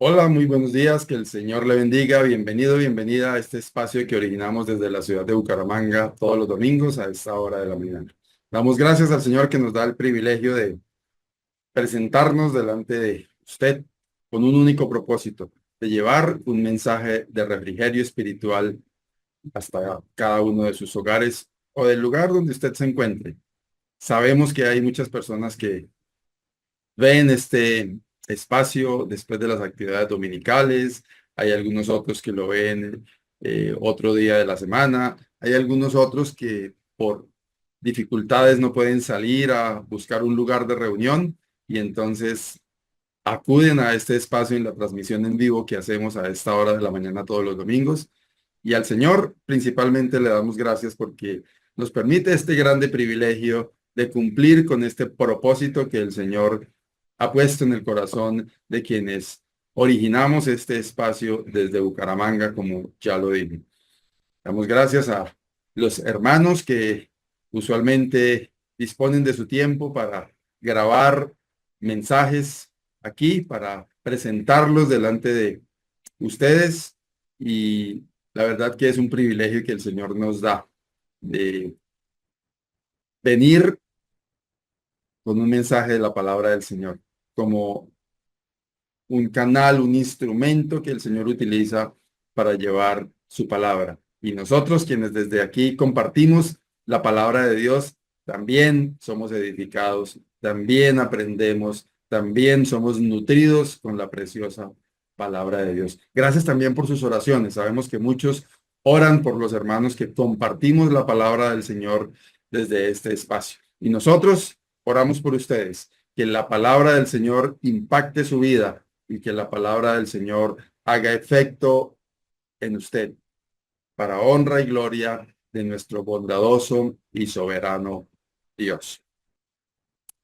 Hola, muy buenos días, que el Señor le bendiga. Bienvenido, bienvenida a este espacio que originamos desde la ciudad de Bucaramanga todos los domingos a esta hora de la mañana. Damos gracias al Señor que nos da el privilegio de presentarnos delante de usted con un único propósito, de llevar un mensaje de refrigerio espiritual hasta cada uno de sus hogares o del lugar donde usted se encuentre. Sabemos que hay muchas personas que ven este espacio después de las actividades dominicales, hay algunos otros que lo ven otro día de la semana, hay algunos otros que por dificultades no pueden salir a buscar un lugar de reunión y entonces acuden a este espacio en la transmisión en vivo que hacemos a esta hora de la mañana todos los domingos. Y al Señor principalmente le damos gracias porque nos permite este grande privilegio de cumplir con este propósito que el Señor ha puesto en el corazón de quienes originamos este espacio desde Bucaramanga, como ya lo dije. Damos gracias a los hermanos que usualmente disponen de su tiempo para grabar mensajes aquí, para presentarlos delante de ustedes. Y la verdad que es un privilegio que el Señor nos da de venir con un mensaje de la palabra del Señor, como un canal, un instrumento que el Señor utiliza para llevar su palabra. Y nosotros, quienes desde aquí compartimos la palabra de Dios, también somos edificados, también aprendemos, también somos nutridos con la preciosa palabra de Dios. Gracias también por sus oraciones. Sabemos que muchos oran por los hermanos que compartimos la palabra del Señor desde este espacio. Y nosotros oramos por ustedes, que la palabra del Señor impacte su vida y que la palabra del Señor haga efecto en usted para honra y gloria de nuestro bondadoso y soberano Dios.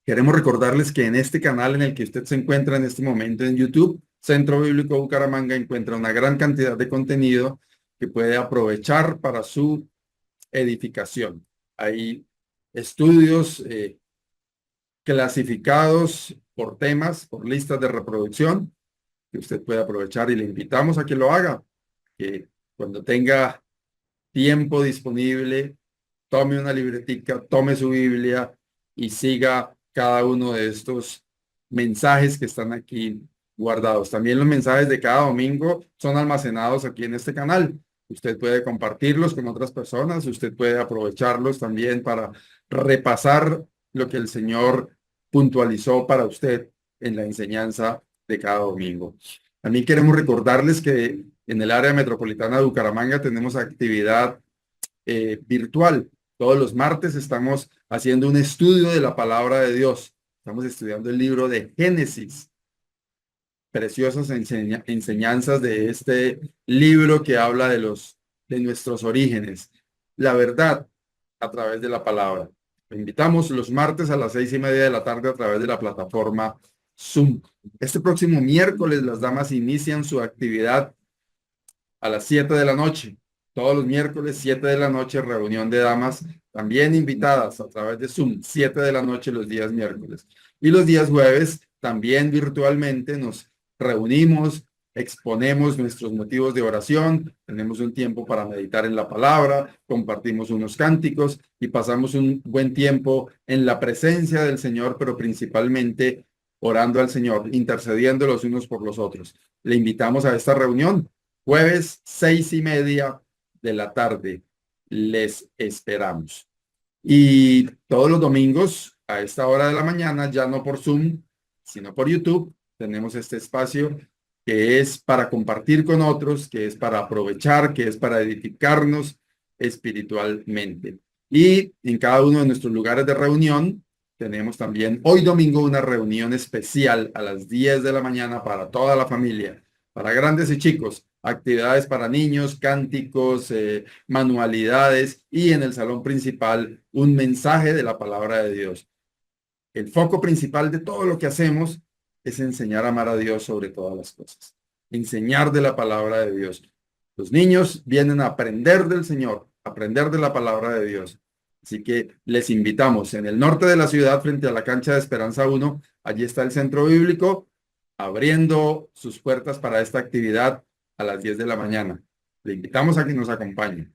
Queremos recordarles que en este canal en el que usted se encuentra en este momento en YouTube, Centro Bíblico Bucaramanga, encuentra una gran cantidad de contenido que puede aprovechar para su edificación. Hay estudios clasificados por temas, por listas de reproducción que usted puede aprovechar y le invitamos a que lo haga, que cuando tenga tiempo disponible, tome una libretica, tome su Biblia y siga cada uno de estos mensajes que están aquí guardados. También los mensajes de cada domingo son almacenados aquí en este canal. Usted puede compartirlos con otras personas, usted puede aprovecharlos también para repasar lo que el Señor puntualizó para usted en la enseñanza de cada domingo. También queremos recordarles que en el área metropolitana de Bucaramanga tenemos actividad virtual. Todos los martes estamos haciendo un estudio de la palabra de Dios. Estamos estudiando el libro de Génesis. Preciosas enseñanzas de este libro que habla de nuestros orígenes. La verdad a través de la palabra. Lo invitamos los martes a las 6:30 de la tarde a través de la plataforma Zoom. Este próximo miércoles las damas inician su actividad a las 7 de la noche. Todos los miércoles, 7 de la noche, reunión de damas, también invitadas a través de Zoom, 7 de la noche los días miércoles. Y los días jueves, también virtualmente, nos reunimos, exponemos nuestros motivos de oración, tenemos un tiempo para meditar en la palabra, compartimos unos cánticos y pasamos un buen tiempo en la presencia del Señor, pero principalmente orando al Señor, intercediendo los unos por los otros. Le invitamos a esta reunión. Jueves, 6:30 de la tarde. Les esperamos. Y todos los domingos, a esta hora de la mañana, ya no por Zoom, sino por YouTube, tenemos este espacio que es para compartir con otros, que es para aprovechar, que es para edificarnos espiritualmente. Y en cada uno de nuestros lugares de reunión, tenemos también hoy domingo una reunión especial a las 10 de la mañana para toda la familia, para grandes y chicos, actividades para niños, cánticos, manualidades y en el salón principal un mensaje de la palabra de Dios. El foco principal de todo lo que hacemos es enseñar a amar a Dios sobre todas las cosas, enseñar de la palabra de Dios. Los niños vienen a aprender del Señor, aprender de la palabra de Dios. Así que les invitamos en el norte de la ciudad, frente a la cancha de Esperanza 1, allí está el centro bíblico. abriendo sus puertas para esta actividad a las 10 de la mañana. Le invitamos a que nos acompañe.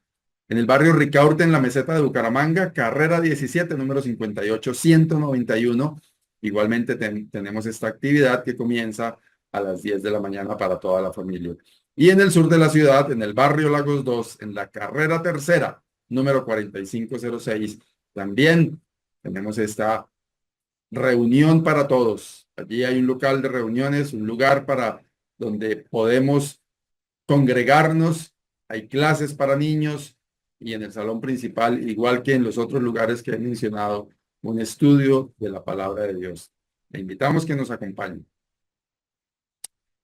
En el barrio Ricaurte, en la meseta de Bucaramanga, carrera 17, número 58-191. Igualmente tenemos esta actividad que comienza a las 10 de la mañana para toda la familia. Y en el sur de la ciudad, en el barrio Lagos 2, en la carrera tercera, número 4506, también tenemos esta reunión para todos. Allí hay un local de reuniones, un lugar para donde podemos congregarnos. Hay clases para niños y en el salón principal, igual que en los otros lugares que he mencionado, un estudio de la palabra de Dios. Le invitamos que nos acompañen.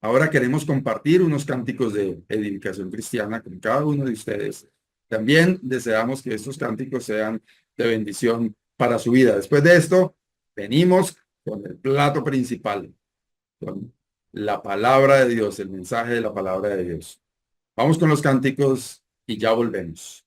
Ahora queremos compartir unos cánticos de edificación cristiana con cada uno de ustedes. También deseamos que estos cánticos sean de bendición para su vida. Después de esto, venimos con el plato principal, con la palabra de Dios, el mensaje de la palabra de Dios. Vamos con los cánticos y ya volvemos.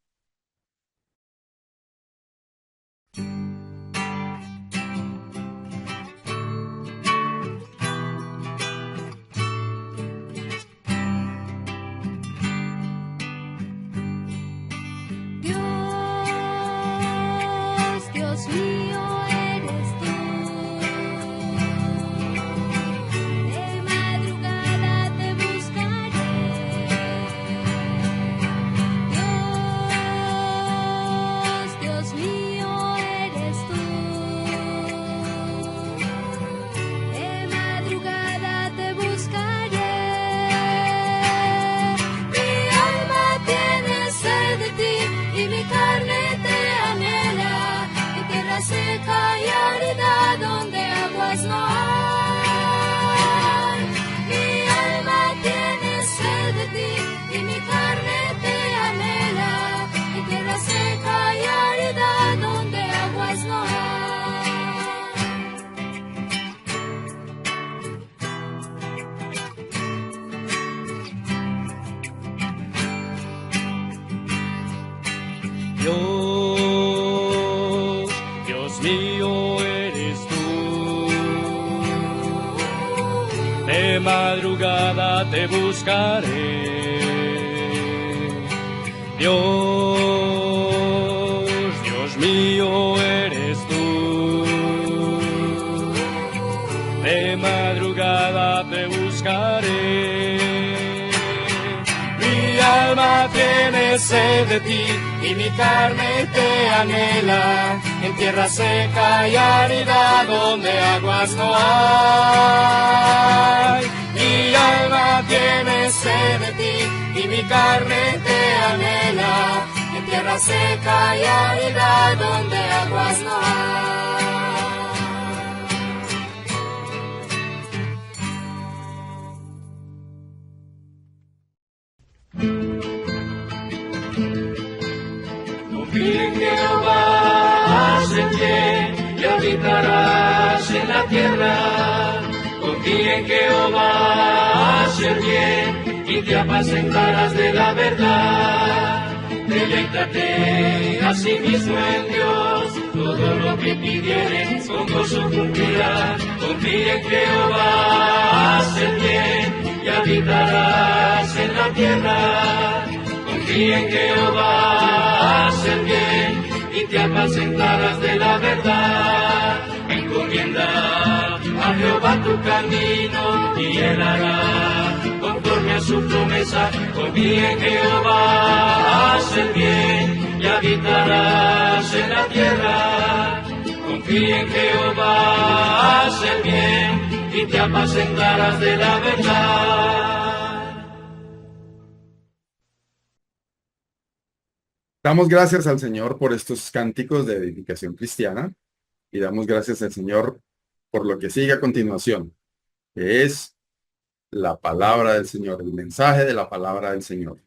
Dios mío eres tú. De madrugada te buscaré. Dios mío eres tú. De madrugada te buscaré. Mi alma tiene sed de ti y mi carne te anhela. Seca y árida donde aguas no hay. Mi alma tiene sed de ti y mi carne te anhela. En tierra seca y árida donde aguas no hay. Dios mío eres tú, de madrugada te buscaré. Dios mío eres tú, de madrugada te buscaré. Mi alma tiene sed de ti y mi carne te anhela, en tierra seca y árida donde aguas no hay. Mi alma tiene sed de ti y mi carne te anhela, en tierra seca y árida donde aguas no hay. Confía en Jehová, haz el bien y habitarás en la tierra. Confía en Jehová, haz el bien y te apacentarás de la verdad. Deleítate a sí mismo en Dios, todo lo que pidieres con gozo cumplirás. Confía en Jehová, haz el bien y habitarás en la tierra. Confía en Jehová, haz el bien y te apacentarás de la verdad. Encomienda a Jehová tu camino y él hará conforme a su promesa. Confía en Jehová, haz el bien y habitarás en la tierra. Confía en Jehová, haz el bien y te apacentarás de la verdad. Damos gracias al Señor por estos cánticos de edificación cristiana y damos gracias al Señor por lo que sigue a continuación, que es la palabra del Señor, el mensaje de la palabra del Señor.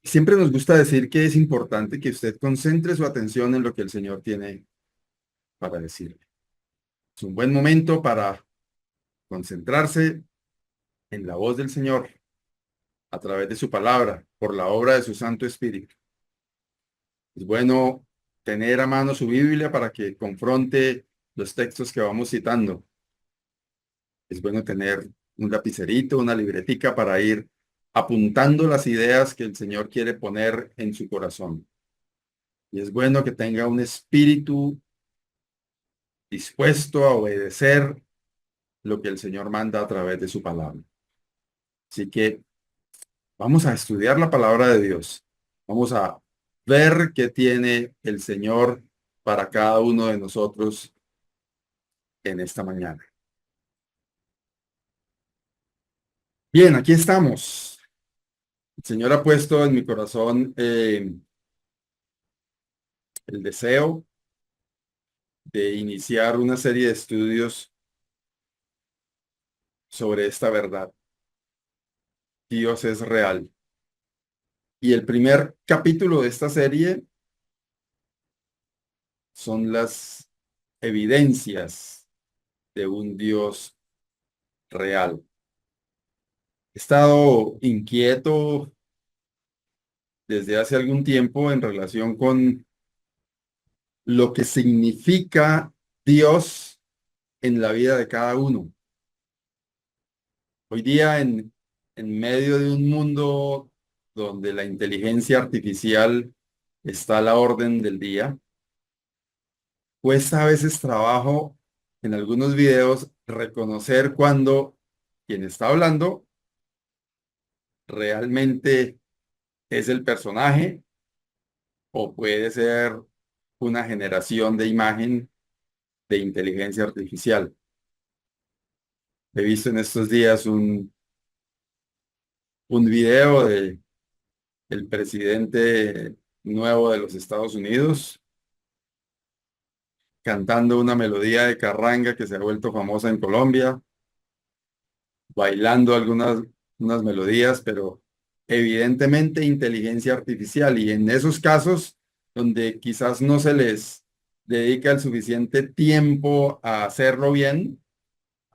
Siempre nos gusta decir que es importante que usted concentre su atención en lo que el Señor tiene para decirle. Es un buen momento para concentrarse en la voz del Señor a través de su palabra, por la obra de su Santo Espíritu. Es bueno tener a mano su Biblia para que confronte los textos que vamos citando. Es bueno tener un lapicerito, una libretica para ir apuntando las ideas que el Señor quiere poner en su corazón. Y es bueno que tenga un espíritu dispuesto a obedecer lo que el Señor manda a través de su palabra. Así que vamos a estudiar la palabra de Dios. Vamos a ver qué tiene el Señor para cada uno de nosotros en esta mañana. Bien, aquí estamos. El Señor ha puesto en mi corazón el deseo de iniciar una serie de estudios sobre esta verdad. Dios es real. Y el primer capítulo de esta serie son las evidencias de un Dios real. He estado inquieto desde hace algún tiempo en relación con lo que significa Dios en la vida de cada uno. Hoy día, en medio de un mundo donde la inteligencia artificial está a la orden del día, cuesta a veces trabajo en algunos videos reconocer cuando quien está hablando realmente es el personaje o puede ser una generación de imagen de inteligencia artificial. He visto en estos días un video de el presidente nuevo de los Estados Unidos cantando una melodía de carranga que se ha vuelto famosa en Colombia, bailando unas melodías, pero evidentemente inteligencia artificial. Y en esos casos donde quizás no se les dedica el suficiente tiempo a hacerlo bien,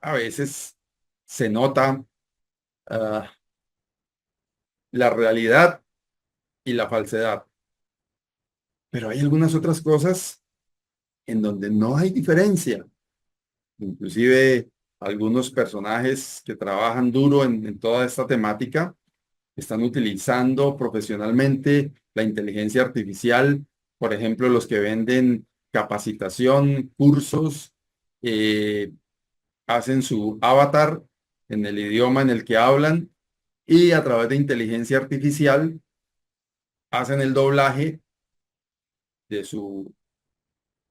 a veces se nota ah, la realidad y la falsedad. Pero hay algunas otras cosas en donde no hay diferencia. Inclusive algunos personajes que trabajan duro en toda esta temática están utilizando profesionalmente la inteligencia artificial, por ejemplo, los que venden capacitación, cursos, eh, hacen su avatar en el idioma en el que hablan y a través de inteligencia artificial hacen el doblaje de su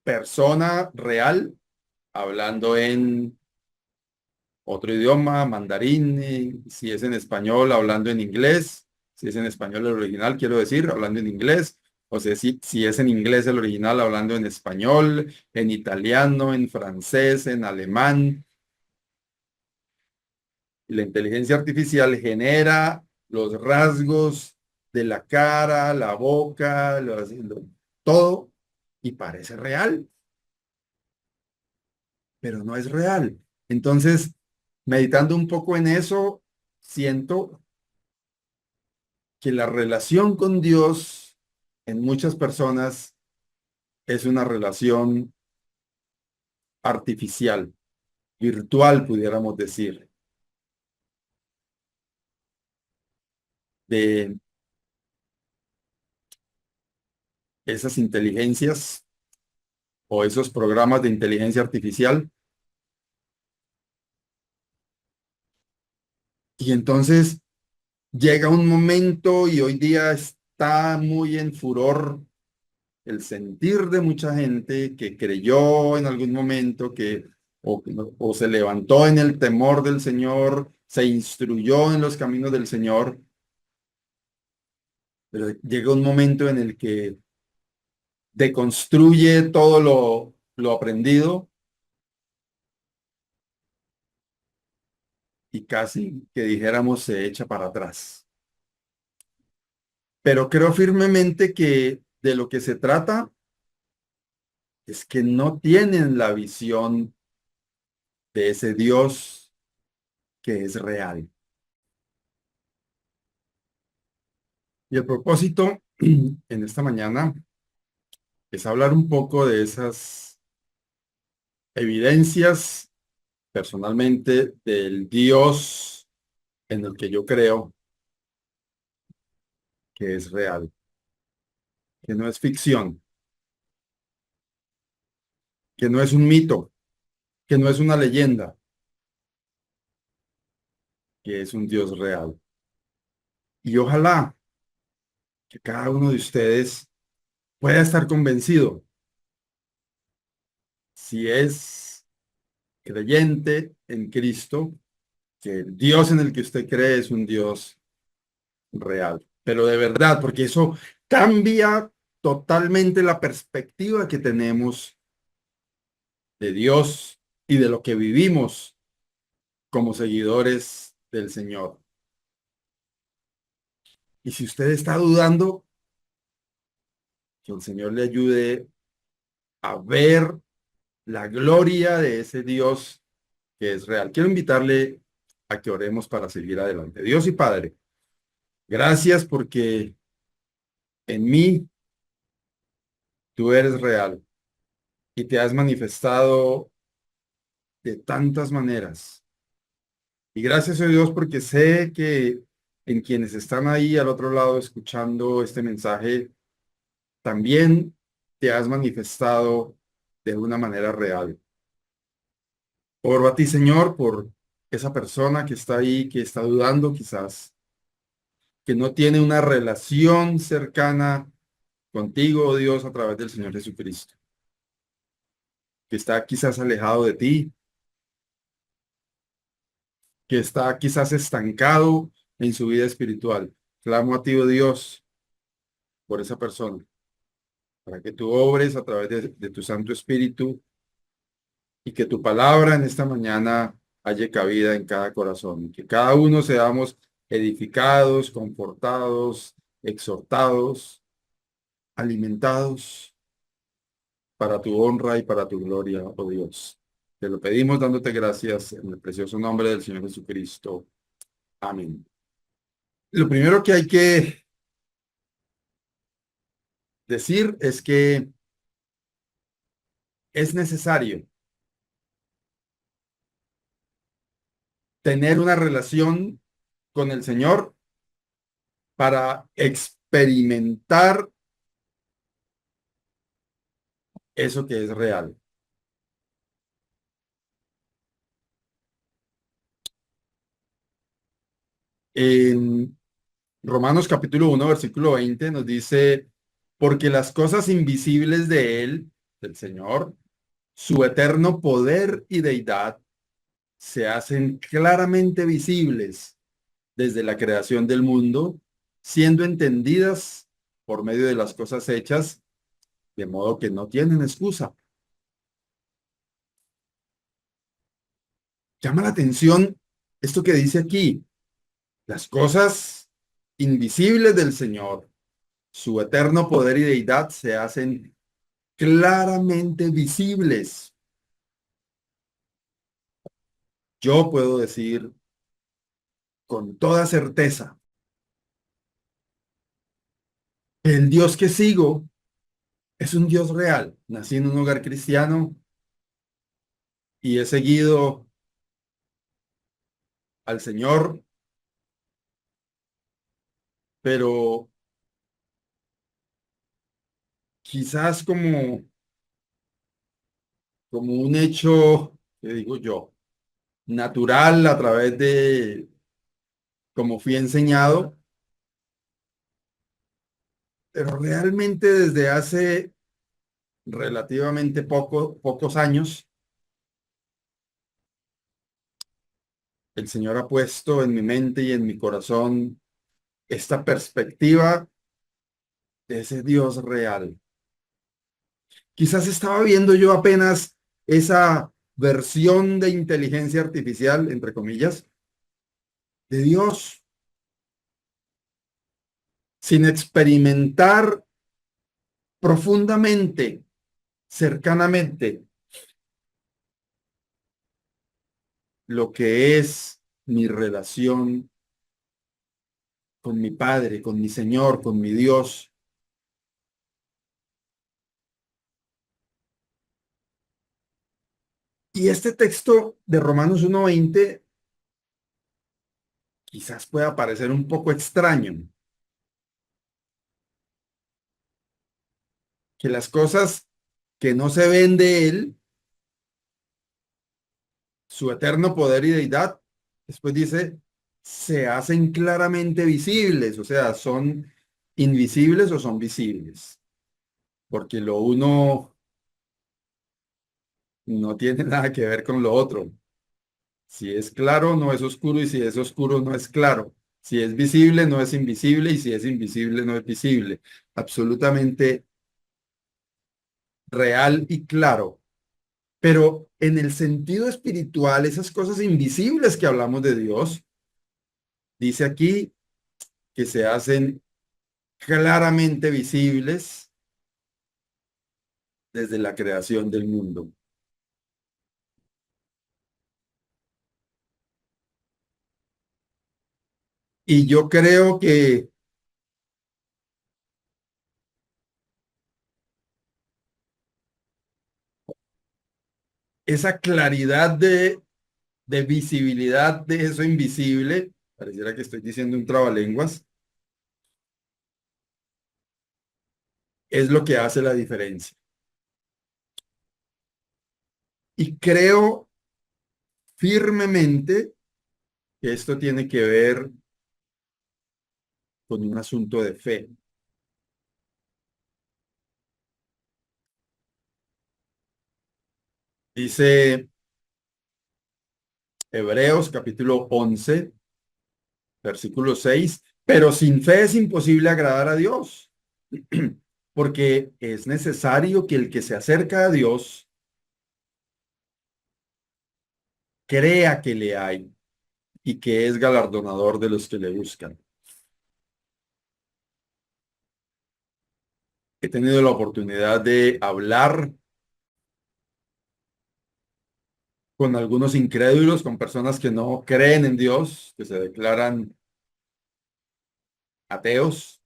persona real hablando en otro idioma, mandarín, si es en español, hablando en inglés, si es en español el original, quiero decir, hablando en inglés, o sea, si es en inglés el original, hablando en español, en italiano, en francés, en alemán. La inteligencia artificial genera los rasgos de la cara, la boca, todo, y parece real, pero no es real. Entonces, meditando un poco en eso, siento que la relación con Dios en muchas personas es una relación artificial, virtual, pudiéramos decir, de esas inteligencias o esos programas de inteligencia artificial. Y entonces llega un momento y hoy día está muy en furor el sentir de mucha gente que creyó en algún momento o se levantó en el temor del Señor, se instruyó en los caminos del Señor, pero llega un momento en el que deconstruye todo lo aprendido y casi que dijéramos se echa para atrás. Pero creo firmemente que de lo que se trata es que no tienen la visión de ese Dios que es real. Y el propósito en esta mañana es hablar un poco de esas evidencias personalmente del Dios en el que yo creo que es real, que no es ficción, que no es un mito, que no es una leyenda, que es un Dios real. Y ojalá que cada uno de ustedes pueda estar convencido, si es creyente en Cristo, que el Dios en el que usted cree es un Dios real, pero de verdad, porque eso cambia totalmente la perspectiva que tenemos de Dios y de lo que vivimos como seguidores del Señor. Y si usted está dudando, que el Señor le ayude a ver la gloria de ese Dios que es real. Quiero invitarle a que oremos para seguir adelante. Dios y Padre, gracias porque en mí tú eres real y te has manifestado de tantas maneras. Y gracias a Dios porque sé que en quienes están ahí al otro lado escuchando este mensaje, también te has manifestado de una manera real. Oro a ti, Señor, por esa persona que está ahí, que está dudando quizás, que no tiene una relación cercana contigo, oh Dios, a través del Señor Jesucristo, que está quizás alejado de ti, que está quizás estancado en su vida espiritual. Clamo a ti, oh Dios, por esa persona, para que tú obres a través de tu Santo Espíritu y que tu palabra en esta mañana haya cabida en cada corazón, y que cada uno seamos edificados, confortados, exhortados, alimentados para tu honra y para tu gloria, oh Dios. Te lo pedimos dándote gracias en el precioso nombre del Señor Jesucristo. Amén. Lo primero que hay que decir es que es necesario tener una relación con el Señor para experimentar eso que es real. En Romanos capítulo 1, versículo 20 nos dice, porque las cosas invisibles de Él, del Señor, su eterno poder y deidad, se hacen claramente visibles desde la creación del mundo, siendo entendidas por medio de las cosas hechas, de modo que no tienen excusa. Llama la atención esto que dice aquí, las cosas invisibles del Señor, su eterno poder y deidad se hacen claramente visibles. Yo puedo decir con toda certeza que el Dios que sigo es un Dios real. Nací en un hogar cristiano y he seguido al Señor, pero quizás como un hecho, que digo yo, natural a través de como fui enseñado, pero realmente desde hace relativamente pocos años, el Señor ha puesto en mi mente y en mi corazón esta perspectiva de ese Dios real. Quizás estaba viendo yo apenas esa versión de inteligencia artificial, entre comillas, de Dios, sin experimentar profundamente, cercanamente, lo que es mi relación con mi Padre, con mi Señor, con mi Dios. Y este texto de Romanos 1:20 quizás pueda parecer un poco extraño, que las cosas que no se ven de él, su eterno poder y deidad, después dice, se hacen claramente visibles, o sea, son invisibles o son visibles, porque lo uno no tiene nada que ver con lo otro. Si es claro, no es oscuro, y si es oscuro, no es claro. Si es visible, no es invisible, y si es invisible, no es visible. Absolutamente real y claro. Pero en el sentido espiritual, esas cosas invisibles que hablamos de Dios, dice aquí que se hacen claramente visibles desde la creación del mundo. Y yo creo que esa claridad de visibilidad de eso invisible, pareciera que estoy diciendo un trabalenguas, es lo que hace la diferencia. Y creo firmemente que esto tiene que ver con un asunto de fe. Dice Hebreos capítulo 11, versículo 6, pero sin fe es imposible agradar a Dios, porque es necesario que el que se acerca a Dios crea que le hay y que es galardonador de los que le buscan. He tenido la oportunidad de hablar con algunos incrédulos, con personas que no creen en Dios, que se declaran ateos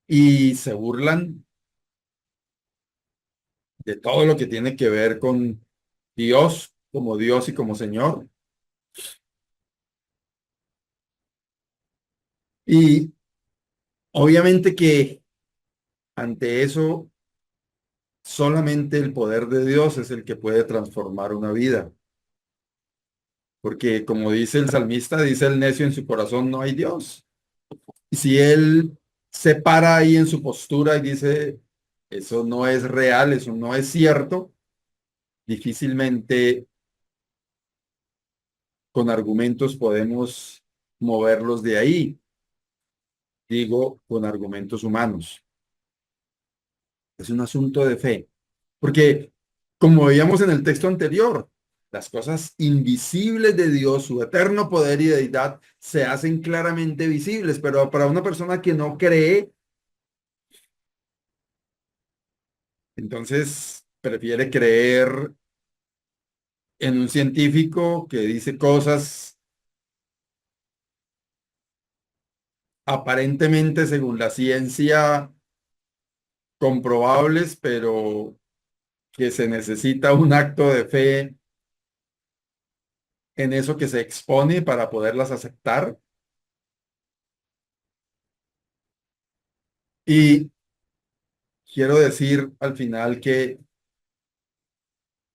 y se burlan de todo lo que tiene que ver con Dios y como Señor. Y obviamente que ante eso solamente el poder de Dios es el que puede transformar una vida. Porque como dice el salmista, dice el necio en su corazón, no hay Dios. Y si él se para ahí en su postura y dice, eso no es real, eso no es cierto, difícilmente con argumentos podemos moverlos de ahí, digo, con argumentos humanos. Es un asunto de fe, porque como veíamos en el texto anterior, las cosas invisibles de Dios, su eterno poder y deidad, se hacen claramente visibles, pero para una persona que no cree, entonces prefiere creer en un científico que dice cosas aparentemente, según la ciencia, comprobables, pero que se necesita un acto de fe en eso que se expone para poderlas aceptar. Y quiero decir al final que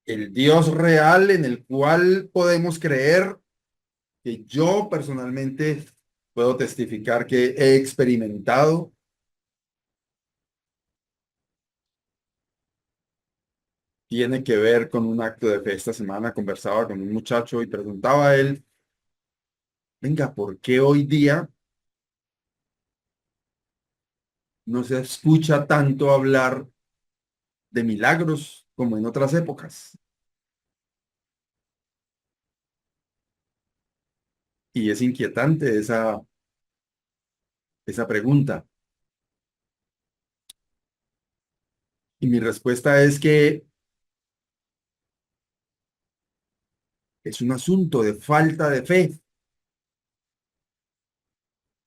el Dios real en el cual podemos creer, que yo personalmente puedo testificar que he experimentado, tiene que ver con un acto de fe. Esta semana conversaba con un muchacho y preguntaba a él, venga, ¿por qué hoy día no se escucha tanto hablar de milagros como en otras épocas? Y es inquietante esa pregunta. Y mi respuesta es que es un asunto de falta de fe.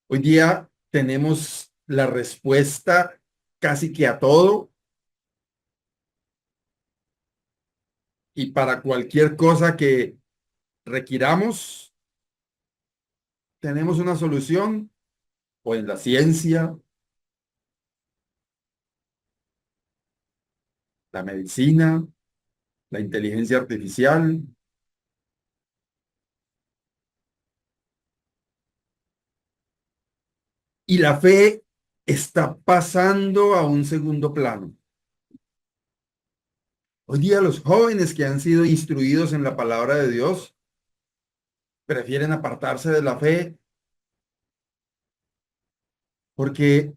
Hoy día tenemos la respuesta casi que a todo Y para cualquier cosa que requiramos, tenemos una solución, o en la ciencia, la medicina, la inteligencia artificial. Y la fe está pasando a un segundo plano. Hoy día los jóvenes que han sido instruidos en la palabra de Dios prefieren apartarse de la fe porque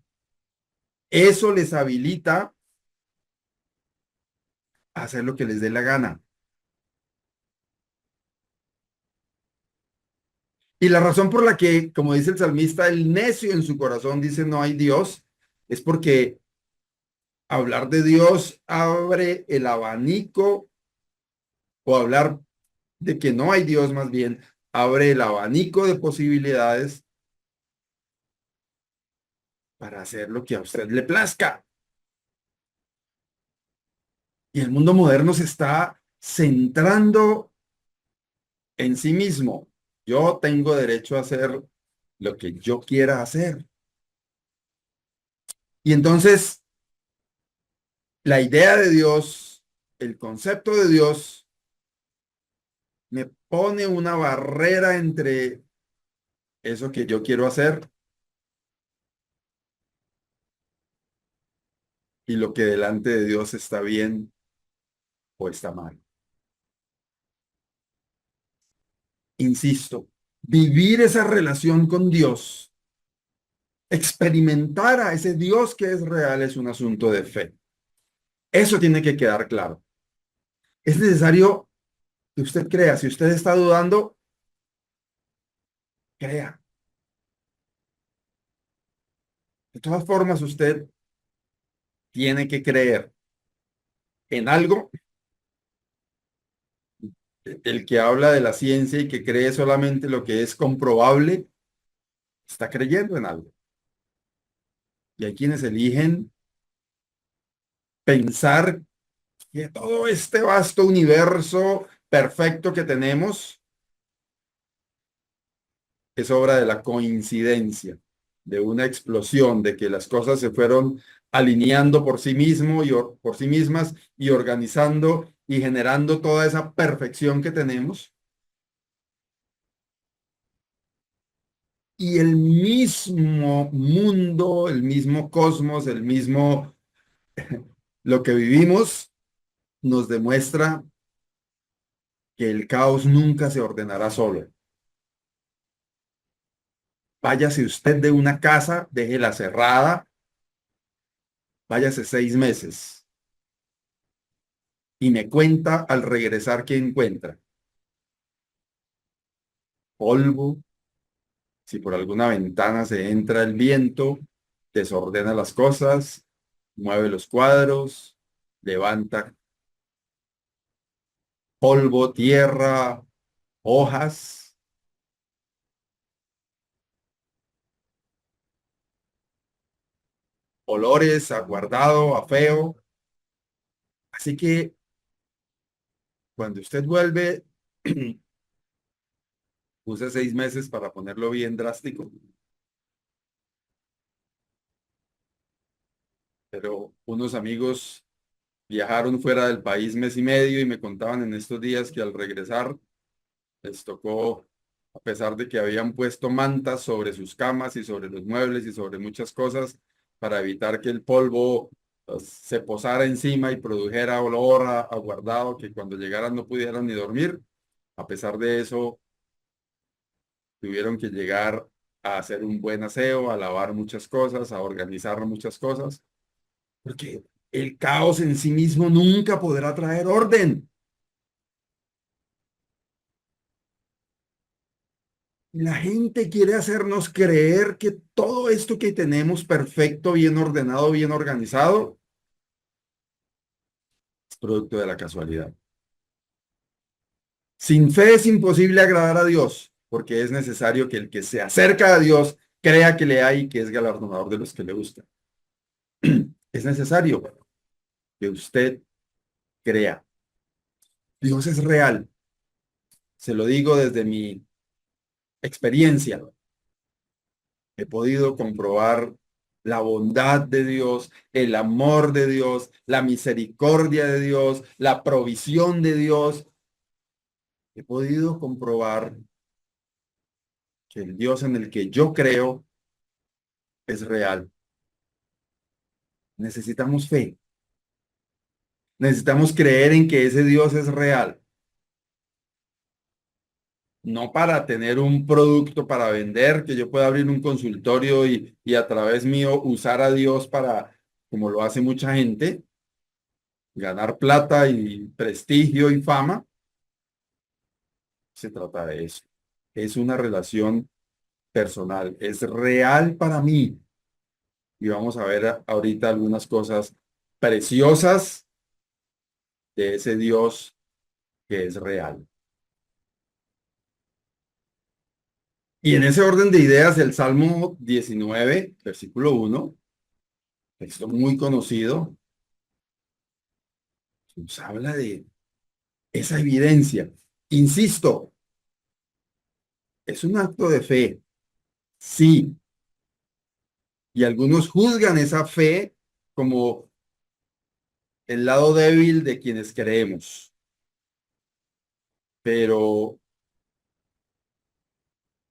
eso les habilita a hacer lo que les dé la gana. Y la razón por la que, como dice el salmista, el necio en su corazón dice no hay Dios, es porque hablar de Dios abre el abanico, o hablar de que no hay Dios más bien, abre el abanico de posibilidades para hacer lo que a usted le plazca. Y el mundo moderno se está centrando en sí mismo. Yo tengo derecho a hacer lo que yo quiera hacer. Y entonces, la idea de Dios, el concepto de Dios, me pone una barrera entre eso que yo quiero hacer y lo que delante de Dios está bien o está mal. Insisto, vivir esa relación con Dios, experimentar a ese Dios que es real, es un asunto de fe. Eso tiene que quedar claro. Es necesario que usted crea. Si usted está dudando, crea. De todas formas, usted tiene que creer en algo. El que habla de la ciencia y que cree solamente lo que es comprobable, está creyendo en algo. Y hay quienes eligen pensar que todo este vasto universo perfecto que tenemos es obra de la coincidencia, de una explosión, de que las cosas se fueron alineando por sí mismo y por sí mismas y organizando y generando toda esa perfección que tenemos. Y el mismo mundo, el mismo cosmos, el mismo lo que vivimos nos demuestra que el caos nunca se ordenará solo. Váyase usted de una casa, déjela cerrada, váyase 6 meses y me cuenta al regresar qué encuentra. Polvo, si por alguna ventana se entra el viento, desordena las cosas, mueve los cuadros, levanta polvo, tierra, hojas. Olores a guardado, a feo. Así que cuando usted vuelve, use 6 meses para ponerlo bien drástico. Pero unos amigos viajaron fuera del país mes y medio y me contaban en estos días que al regresar les tocó, a pesar de que habían puesto mantas sobre sus camas y sobre los muebles y sobre muchas cosas para evitar que el polvo se posara encima y produjera olor a guardado, que cuando llegaran no pudieran ni dormir. A pesar de eso, tuvieron que llegar a hacer un buen aseo, a lavar muchas cosas, a organizar muchas cosas, porque el caos en sí mismo nunca podrá traer orden. La gente quiere hacernos creer que todo esto que tenemos perfecto, bien ordenado, bien organizado, es producto de la casualidad. Sin fe es imposible agradar a Dios, porque es necesario que el que se acerca a Dios crea que le hay y que es galardonador de los que le gustan. Es necesario que usted crea. Dios es real. Se lo digo desde mi experiencia. He podido comprobar la bondad de Dios, el amor de Dios, la misericordia de Dios, la provisión de Dios. He podido comprobar que el Dios en el que yo creo es real. Necesitamos fe. Necesitamos creer en que ese Dios es real. No para tener un producto para vender, que yo pueda abrir un consultorio y a través mío usar a Dios para, como lo hace mucha gente, ganar plata y prestigio y fama. Se trata de eso. Es una relación personal, es real para mí. Y vamos a ver ahorita algunas cosas preciosas de ese Dios que es real. Y en ese orden de ideas, el Salmo 19, versículo 1, texto muy conocido, nos habla de esa evidencia. Insisto, es un acto de fe, sí. Y algunos juzgan esa fe como el lado débil de quienes creemos. Pero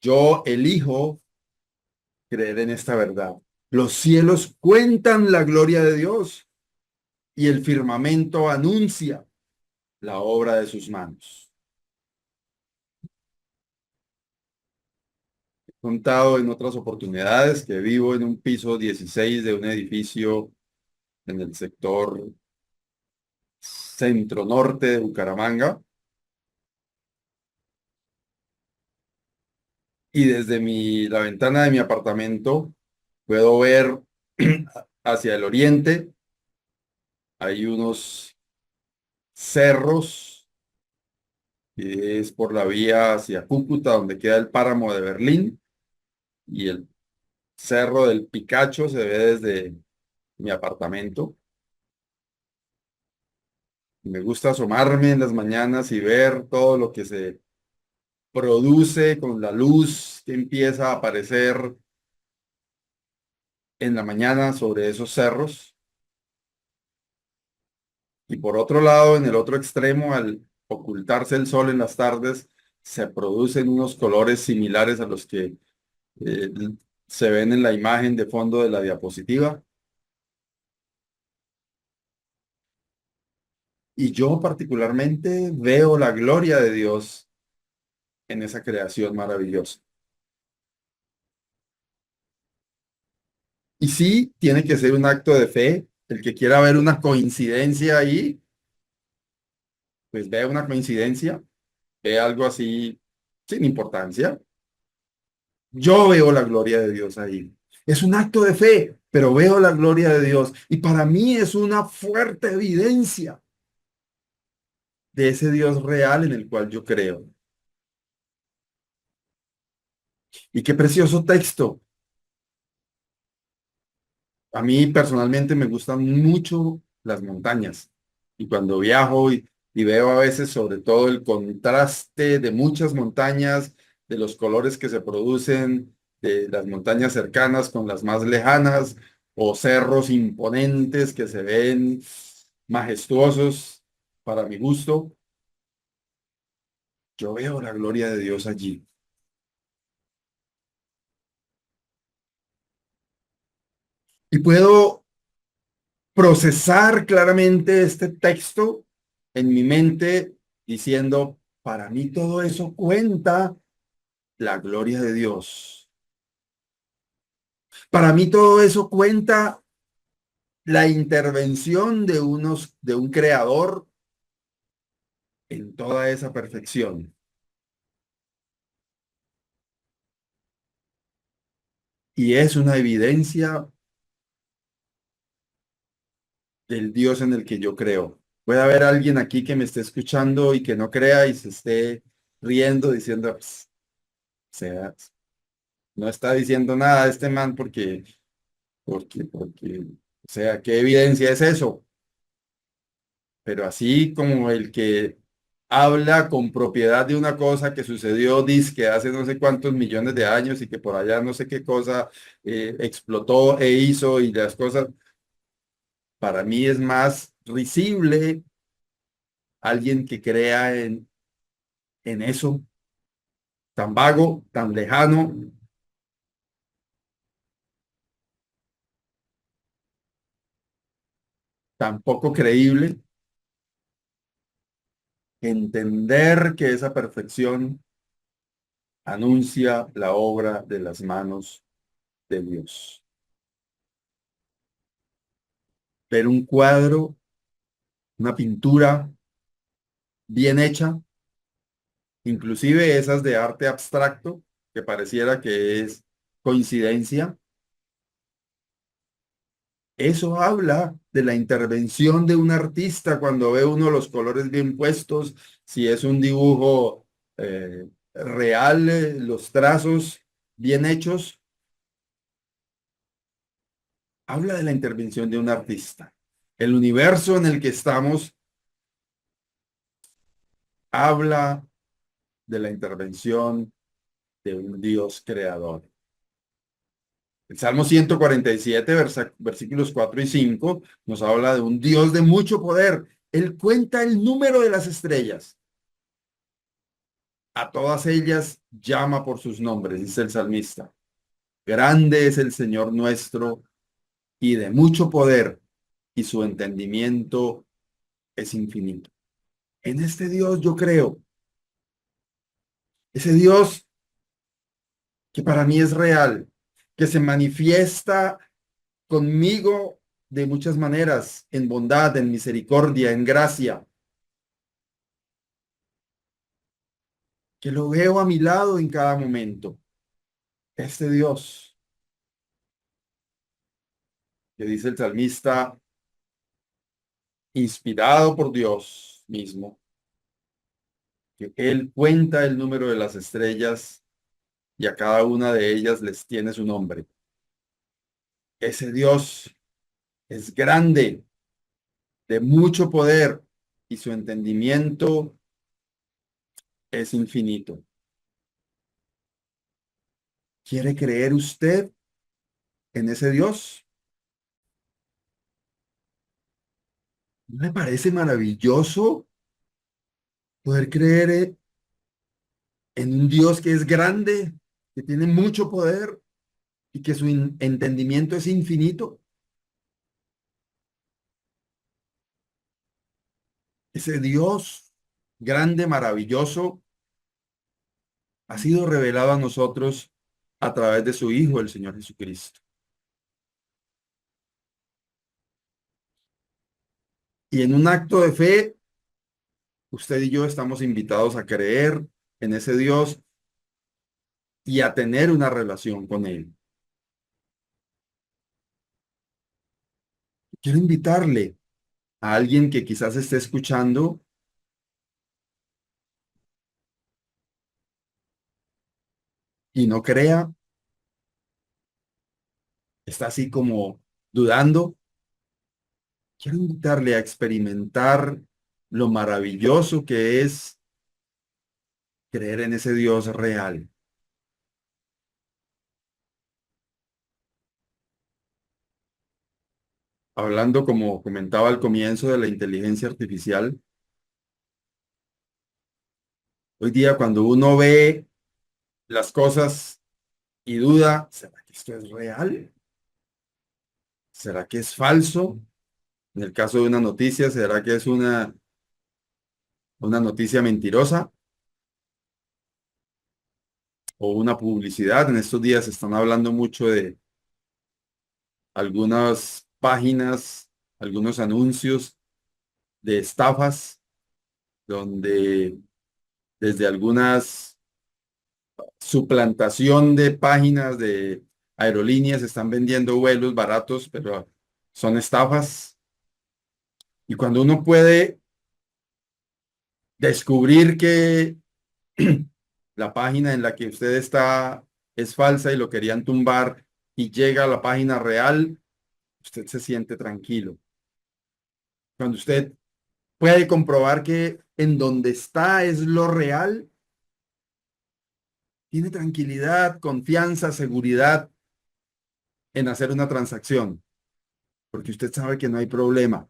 yo elijo creer en esta verdad. Los cielos cuentan la gloria de Dios y el firmamento anuncia la obra de sus manos. He contado en otras oportunidades que vivo en un piso 16 de un edificio en el sector centro-norte de Bucaramanga. Y desde la ventana de mi apartamento puedo ver hacia el oriente. Hay unos cerros, que es por la vía hacia Cúcuta, donde queda el páramo de Berlín, y el cerro del Picacho se ve desde mi apartamento. Me gusta asomarme en las mañanas y ver todo lo que se produce con la luz que empieza a aparecer en la mañana sobre esos cerros. Y por otro lado, en el otro extremo, al ocultarse el sol en las tardes, se producen unos colores similares a los que eh, se ven en la imagen de fondo de la diapositiva. Y yo particularmente veo la gloria de Dios en esa creación maravillosa. Y sí, tiene que ser un acto de fe. El que quiera ver una coincidencia ahí, pues ve una coincidencia, ve algo así sin importancia. Yo veo la gloria de Dios ahí. Es un acto de fe, pero veo la gloria de Dios. Y para mí es una fuerte evidencia de ese Dios real en el cual yo creo. Y qué precioso texto. A mí personalmente me gustan mucho las montañas. Y cuando viajo y veo a veces sobre todo el contraste de muchas montañas, de los colores que se producen, de las montañas cercanas con las más lejanas, o cerros imponentes que se ven majestuosos para mi gusto, yo veo la gloria de Dios allí. Y puedo procesar claramente este texto en mi mente diciendo, para mí todo eso cuenta la gloria de Dios. Para mí todo eso cuenta la intervención de un creador en toda esa perfección. Y es una evidencia del Dios en el que yo creo. Puede haber alguien aquí que me esté escuchando y que no crea y se esté riendo diciendo, "Pues, o sea, no está diciendo nada este man porque, o sea, ¿qué evidencia es eso?". Pero así como el que habla con propiedad de una cosa que sucedió, dizque hace no sé cuántos millones de años y que por allá no sé qué cosa explotó e hizo y las cosas, para mí es más risible alguien que crea en eso tan vago, tan lejano, tan poco creíble, entender que esa perfección anuncia la obra de las manos de Dios. Ver un cuadro, una pintura bien hecha, inclusive esas de arte abstracto, que pareciera que es coincidencia, eso habla de la intervención de un artista cuando ve uno los colores bien puestos, si es un dibujo real, los trazos bien hechos, habla de la intervención de un artista. El universo en el que estamos habla de la intervención de un Dios creador. El Salmo 147, versículos 4 y 5, nos habla de un Dios de mucho poder. Él cuenta el número de las estrellas. A todas ellas llama por sus nombres, dice el salmista. Grande es el Señor nuestro y de mucho poder, y su entendimiento es infinito. En este Dios yo creo. Ese Dios que para mí es real, que se manifiesta conmigo de muchas maneras, en bondad, en misericordia, en gracia, que lo veo a mi lado en cada momento. Este Dios, que dice el salmista, inspirado por Dios mismo, que Él cuenta el número de las estrellas y a cada una de ellas les tiene su nombre. Ese Dios es grande, de mucho poder, y su entendimiento es infinito. ¿Quiere creer usted en ese Dios? ¿No le parece maravilloso poder creer en un Dios que es grande, que tiene mucho poder y que su entendimiento es infinito? Ese Dios grande, maravilloso, ha sido revelado a nosotros a través de su Hijo, el Señor Jesucristo. Y en un acto de fe, usted y yo estamos invitados a creer en ese Dios y a tener una relación con Él. Quiero invitarle a alguien que quizás esté escuchando y no crea, está así como dudando. Quiero invitarle a experimentar lo maravilloso que es creer en ese Dios real. Hablando, como comentaba al comienzo, de la inteligencia artificial, hoy día cuando uno ve las cosas y duda, ¿será que esto es real? ¿Será que es falso? En el caso de una noticia, ¿será que es una noticia mentirosa o una publicidad? En estos días están hablando mucho de algunas páginas, algunos anuncios de estafas, donde desde algunas suplantación de páginas de aerolíneas están vendiendo vuelos baratos, pero son estafas. Y cuando uno puede descubrir que la página en la que usted está es falsa y lo querían tumbar y llega a la página real, usted se siente tranquilo. Cuando usted puede comprobar que en donde está es lo real, tiene tranquilidad, confianza, seguridad en hacer una transacción, porque usted sabe que no hay problema.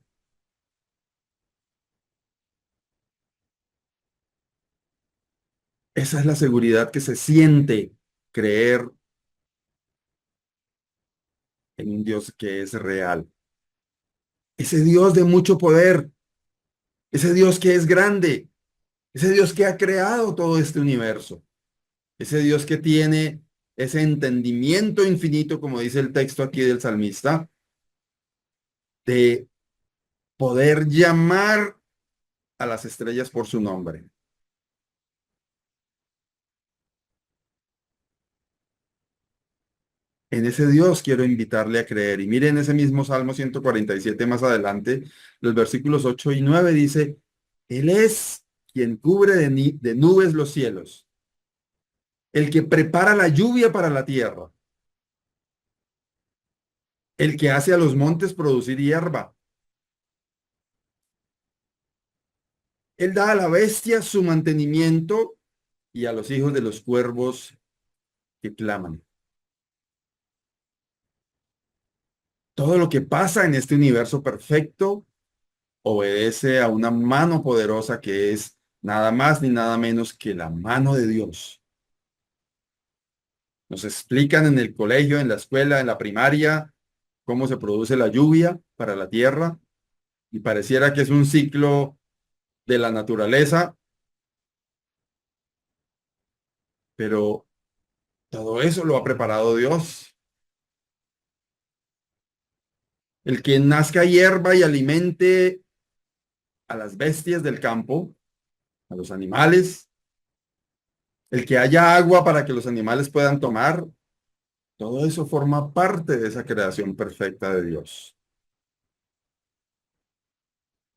Esa es la seguridad que se siente creer en un Dios que es real. Ese Dios de mucho poder, ese Dios que es grande, ese Dios que ha creado todo este universo, ese Dios que tiene ese entendimiento infinito, como dice el texto aquí del salmista, de poder llamar a las estrellas por su nombre. En ese Dios quiero invitarle a creer. Y miren ese mismo Salmo 147 más adelante, los versículos 8 y 9 dice, Él es quien cubre de nubes los cielos, el que prepara la lluvia para la tierra, el que hace a los montes producir hierba. Él da a la bestia su mantenimiento y a los hijos de los cuervos que claman. Todo lo que pasa en este universo perfecto obedece a una mano poderosa que es nada más ni nada menos que la mano de Dios. Nos explican en el colegio, en la escuela, en la primaria, cómo se produce la lluvia para la tierra y pareciera que es un ciclo de la naturaleza, pero todo eso lo ha preparado Dios. El que nazca hierba y alimente a las bestias del campo, a los animales, el que haya agua para que los animales puedan tomar, todo eso forma parte de esa creación perfecta de Dios.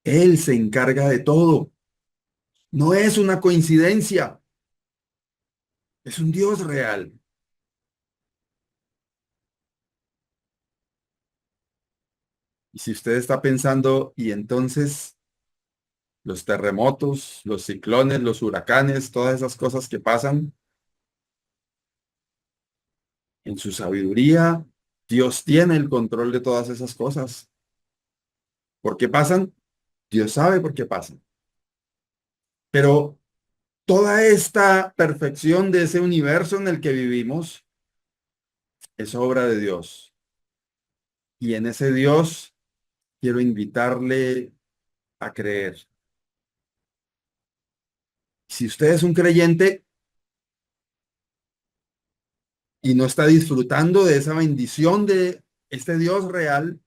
Él se encarga de todo. No es una coincidencia. Es un Dios real. Y si usted está pensando, y entonces los terremotos, los ciclones, los huracanes, todas esas cosas que pasan, en su sabiduría, Dios tiene el control de todas esas cosas. ¿Por qué pasan? Dios sabe por qué pasan. Pero toda esta perfección de ese universo en el que vivimos es obra de Dios. Y en ese Dios quiero invitarle a creer. Si usted es un creyente y no está disfrutando de esa bendición de este Dios real,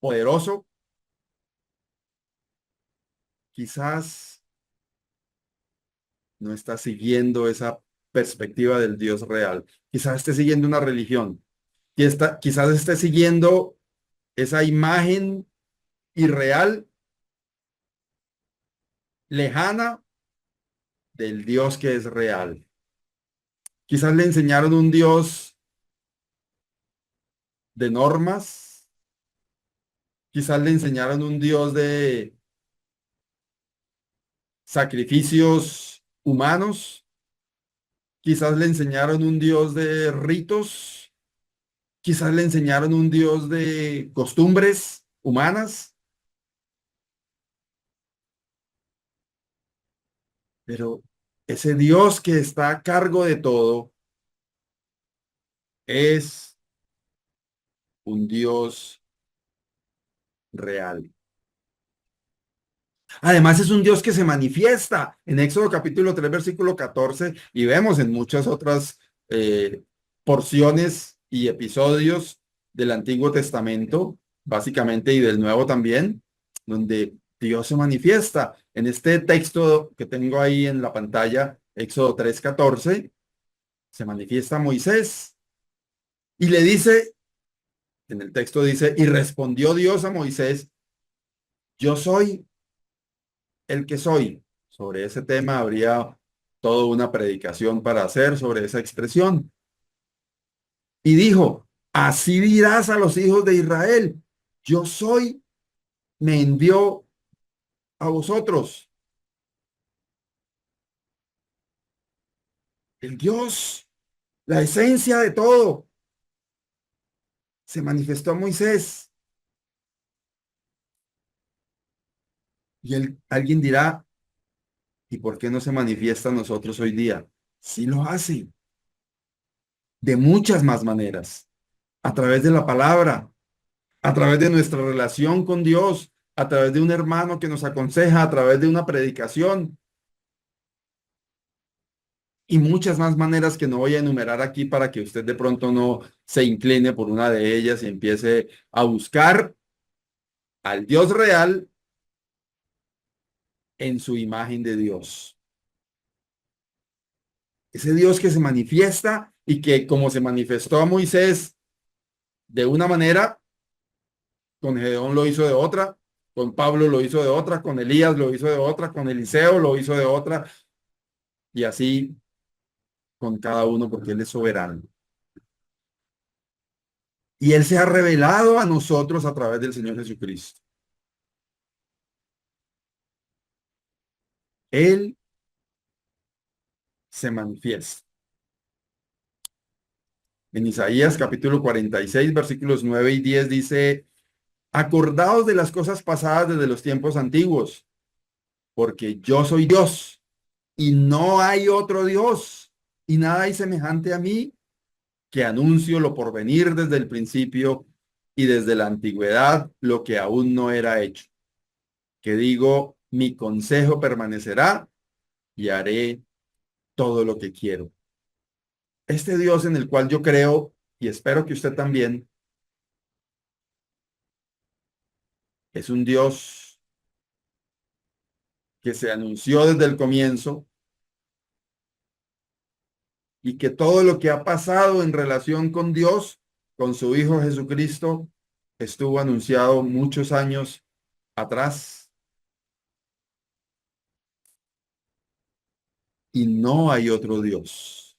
poderoso, quizás no está siguiendo esa perspectiva del Dios real. Quizás esté siguiendo una religión. Quizás esté siguiendo esa imagen irreal, lejana del Dios que es real. Quizás le enseñaron un Dios de normas. Quizás le enseñaron un Dios de sacrificios humanos. Quizás le enseñaron un Dios de ritos. Quizás le enseñaron un Dios de costumbres humanas. Pero ese Dios que está a cargo de todo es un Dios real. Además es un Dios que se manifiesta en Éxodo capítulo 3 versículo 14 y vemos en muchas otras porciones y episodios del Antiguo Testamento, básicamente, y del Nuevo también, donde Dios se manifiesta. En este texto que tengo ahí en la pantalla, Éxodo 3:14, se manifiesta Moisés y le dice, en el texto dice, y respondió Dios a Moisés, yo soy el que soy. Sobre ese tema habría toda una predicación para hacer sobre esa expresión. Y dijo, así dirás a los hijos de Israel, yo soy, me envió a vosotros. El Dios, la esencia de todo, se manifestó a Moisés. Y alguien dirá, ¿y por qué no se manifiesta a nosotros hoy día? Sí lo hace, de muchas más maneras, a través de la palabra, a través de nuestra relación con Dios, a través de un hermano que nos aconseja, a través de una predicación y muchas más maneras que no voy a enumerar aquí para que usted de pronto no se incline por una de ellas y empiece a buscar al Dios real en su imagen de Dios. Ese Dios que se manifiesta y que como se manifestó a Moisés de una manera, con Gedeón lo hizo de otra, con Pablo lo hizo de otra, con Elías lo hizo de otra, con Eliseo lo hizo de otra, y así con cada uno, porque Él es soberano. Y Él se ha revelado a nosotros a través del Señor Jesucristo. Él se manifiesta. En Isaías capítulo 46, versículos 9 y 10 dice, acordaos de las cosas pasadas desde los tiempos antiguos, porque yo soy Dios y no hay otro Dios y nada hay semejante a mí, que anuncio lo por venir desde el principio y desde la antigüedad lo que aún no era hecho, que digo, mi consejo permanecerá y haré todo lo que quiero. Este Dios en el cual yo creo, y espero que usted también, es un Dios que se anunció desde el comienzo y que todo lo que ha pasado en relación con Dios, con su Hijo Jesucristo, estuvo anunciado muchos años atrás. Y no hay otro Dios.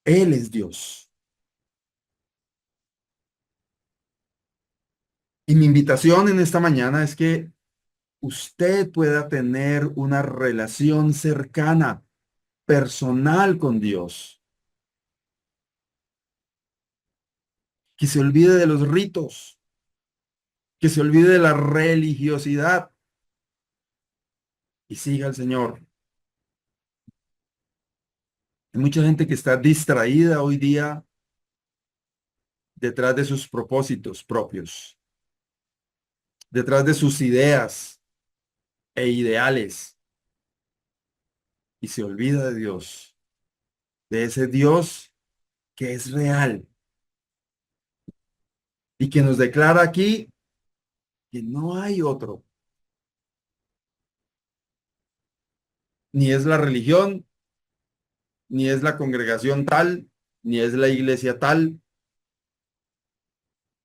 Él es Dios. Y mi invitación en esta mañana es que usted pueda tener una relación cercana, personal con Dios. Que se olvide de los ritos, que se olvide de la religiosidad y siga al Señor. Hay mucha gente que está distraída hoy día detrás de sus propósitos propios, detrás de sus ideas e ideales y se olvida de Dios, de ese Dios que es real y que nos declara aquí que no hay otro, ni es la religión, ni es la congregación tal, ni es la iglesia tal.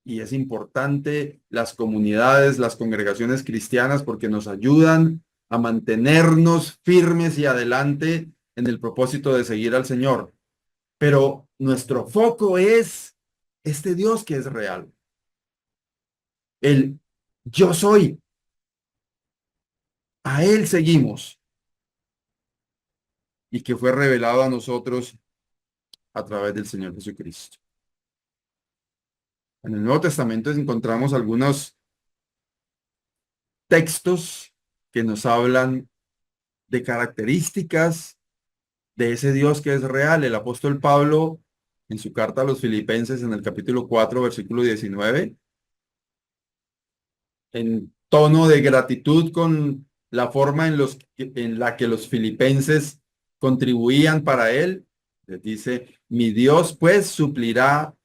Y es importante las comunidades, las congregaciones cristianas, porque nos ayudan a mantenernos firmes y adelante en el propósito de seguir al Señor. Pero nuestro foco es este Dios que es real. El yo soy. A Él seguimos. Y que fue revelado a nosotros a través del Señor Jesucristo. En el Nuevo Testamento encontramos algunos textos que nos hablan de características de ese Dios que es real. El apóstol Pablo, en su carta a los Filipenses, en el capítulo 4, versículo 19, en tono de gratitud con la forma en la que los filipenses contribuían para él, les dice, mi Dios pues suplirá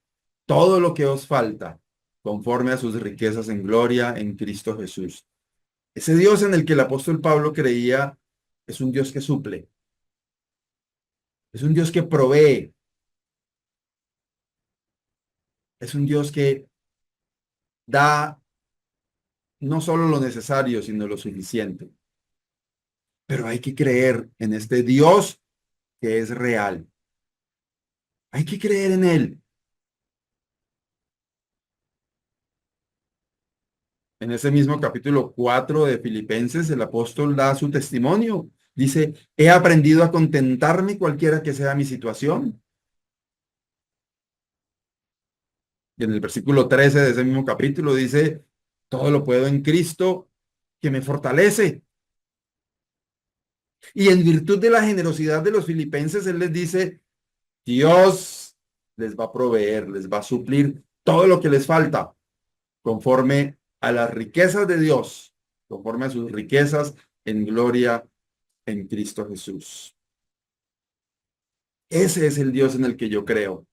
todo lo que os falta, conforme a sus riquezas en gloria en Cristo Jesús. Ese Dios en el que el apóstol Pablo creía es un Dios que suple, es un Dios que provee, es un Dios que da no solo lo necesario, sino lo suficiente. Pero hay que creer en este Dios que es real. Hay que creer en Él. En ese mismo capítulo 4 de Filipenses, el apóstol da su testimonio Dice, he aprendido a contentarme cualquiera que sea mi situación. Y en el versículo 13 de ese mismo capítulo dice, todo lo puedo en Cristo que me fortalece. Y en virtud de la generosidad de los filipenses, él les dice, Dios les va a proveer, les va a suplir todo lo que les falta, conforme a las riquezas de Dios, conforme a sus riquezas en gloria en Cristo Jesús. Ese es el Dios en el que yo creo.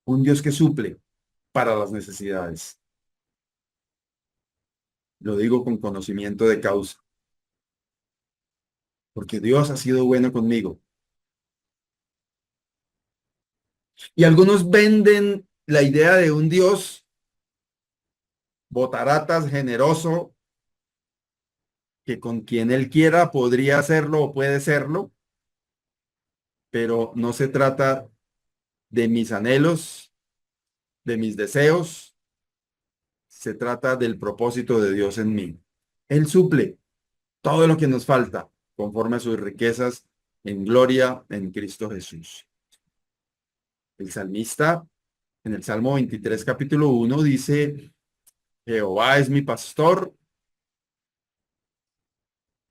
Un Dios que suple para las necesidades. Lo digo con conocimiento de causa, porque Dios ha sido bueno conmigo. Y algunos venden la idea de un Dios botaratas, generoso, que con quien él quiera podría hacerlo o puede serlo, pero no se trata de mis anhelos, de mis deseos, se trata del propósito de Dios en mí. Él suple todo lo que nos falta conforme a sus riquezas en gloria en Cristo Jesús. El salmista en el Salmo 23, capítulo 1 dice, Jehová es mi pastor,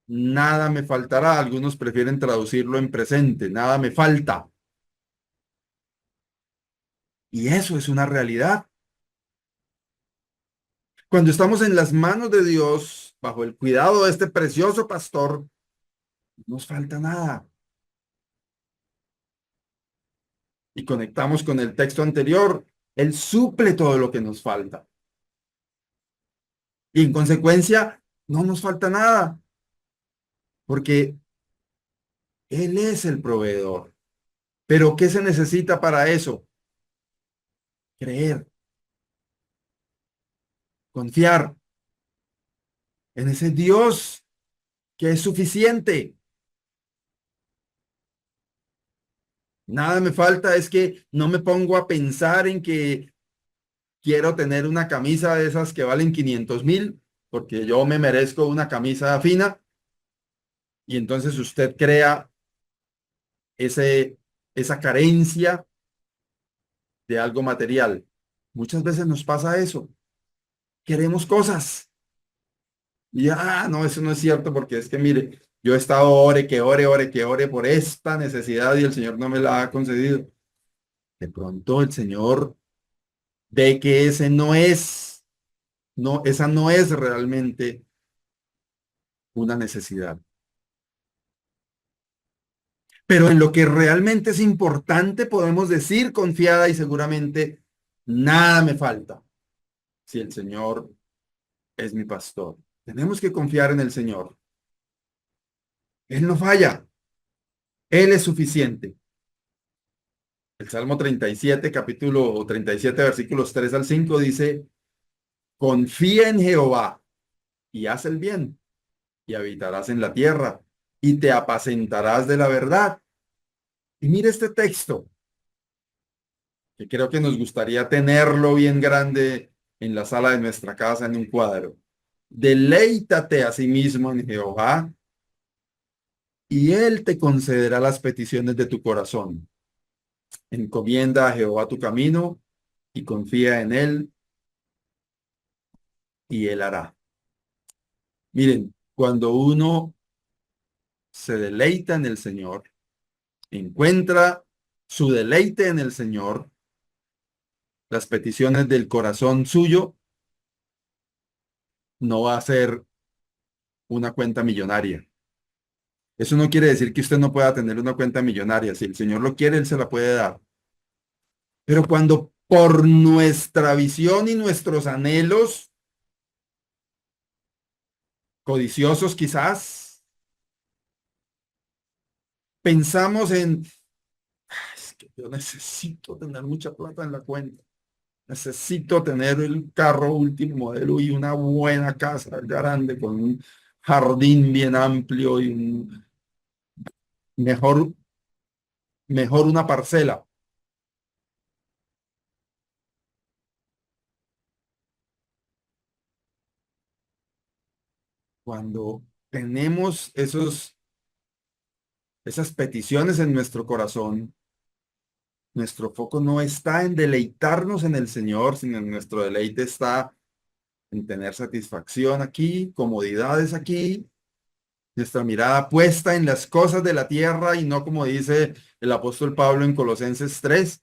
nada me faltará. Algunos prefieren traducirlo en presente, nada me falta. Y eso es una realidad. Cuando estamos en las manos de Dios, bajo el cuidado de este precioso pastor, no nos falta nada. Y conectamos con el texto anterior, Él suple todo lo que nos falta. Y en consecuencia, no nos falta nada, porque Él es el proveedor. Pero ¿qué se necesita para eso? Creer, confiar en ese Dios que es suficiente. Nada me falta, es que no me pongo a pensar en que quiero tener una camisa de esas que valen 500,000, porque yo me merezco una camisa fina, y entonces usted crea esa carencia de algo material. Muchas veces nos pasa eso. Queremos cosas. Y no, eso no es cierto, porque es que mire, yo he estado ore por esta necesidad y el Señor no me la ha concedido. De pronto el Señor ve que esa no es realmente una necesidad. Pero en lo que realmente es importante podemos decir confiada y seguramente, nada me falta si el Señor es mi pastor. Tenemos que confiar en el Señor. Él no falla. Él es suficiente. El Salmo 37, capítulo 37, versículos 3 al 5 dice, confía en Jehová y haz el bien y habitarás en la tierra y te apacentarás de la verdad. Y mire este texto, que creo que nos gustaría tenerlo bien grande en la sala de nuestra casa en un cuadro. Deleítate a sí mismo en Jehová y él te concederá las peticiones de tu corazón. Encomienda a Jehová tu camino y confía en él y él hará. Miren, cuando uno se deleita en el Señor, encuentra su deleite en el Señor, las peticiones del corazón suyo, no va a ser una cuenta millonaria. Eso no quiere decir que usted no pueda tener una cuenta millonaria. Si el Señor lo quiere, Él se la puede dar. Pero cuando por nuestra visión y nuestros anhelos, codiciosos quizás, pensamos en, es que yo necesito tener mucha plata en la cuenta. Necesito tener el carro último modelo y una buena casa grande con un jardín bien amplio y mejor, mejor una parcela. Cuando tenemos esas peticiones en nuestro corazón, nuestro foco no está en deleitarnos en el Señor, sino en nuestro deleite está en tener satisfacción aquí, comodidades aquí, nuestra mirada puesta en las cosas de la tierra y no como dice el apóstol Pablo en Colosenses 3,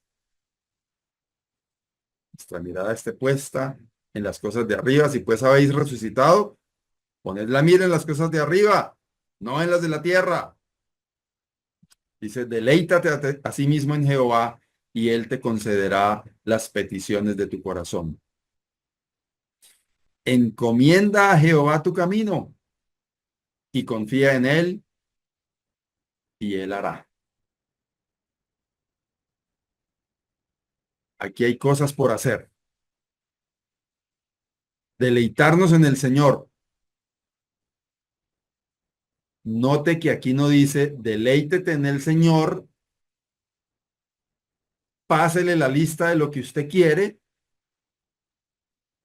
nuestra mirada esté puesta en las cosas de arriba. Si pues habéis resucitado, poned la mira en las cosas de arriba, no en las de la tierra. Dice, deleítate a sí mismo en Jehová y él te concederá las peticiones de tu corazón. Encomienda a Jehová tu camino y confía en él y él hará. Aquí hay cosas por hacer. Deleitarnos en el Señor. Note que aquí no dice, deleítete en el Señor, pásele la lista de lo que usted quiere